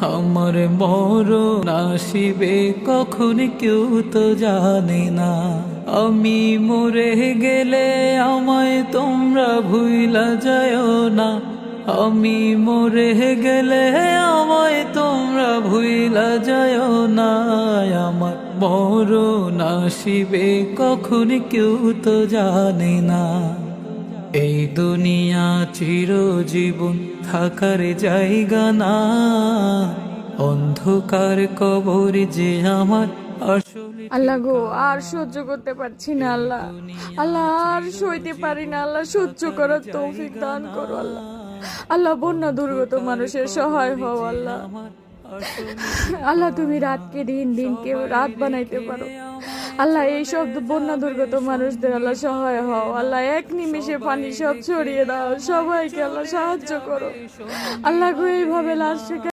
আমার মরণ আসিবে কখন কেউ তো জানে না। আমি মরে গেলে আমায় তোমরা ভুইলা যায়ও না। আমি মরে গেলে আমায় তোমরা ভুইলা যায়ও না। আমার মরণ আসিবে কখন কেউ তো জানে না। এই দুনিয়া চিরজীবন থাকার জায়গা না। অন্ধকার কবর যে আমার আসলে আল্লাহ গো, আর সহ্য করতে পারছি না আল্লাহ। আল্লাহ, আর সইতে পারি না আল্লাহ, সহ্য করার তৌফিক দান করো আল্লাহ। আল্লাহ, বন্যা দুর্গত মানুষের সহায় হও আল্লাহ। আল্লাহ, তুমি রাতকে দিন, দিনকে রাত বানাইতে পারো আল্লাহ। এই সব বন্যা দুর্গত মানুষদের আল্লাহ সহায় হও আল্লাহ। এক নিমিষে পানি সব ছড়িয়ে দাও, সবাইকে আল্লাহ সাহায্য করো আল্লাহ গো। এইভাবে লাশ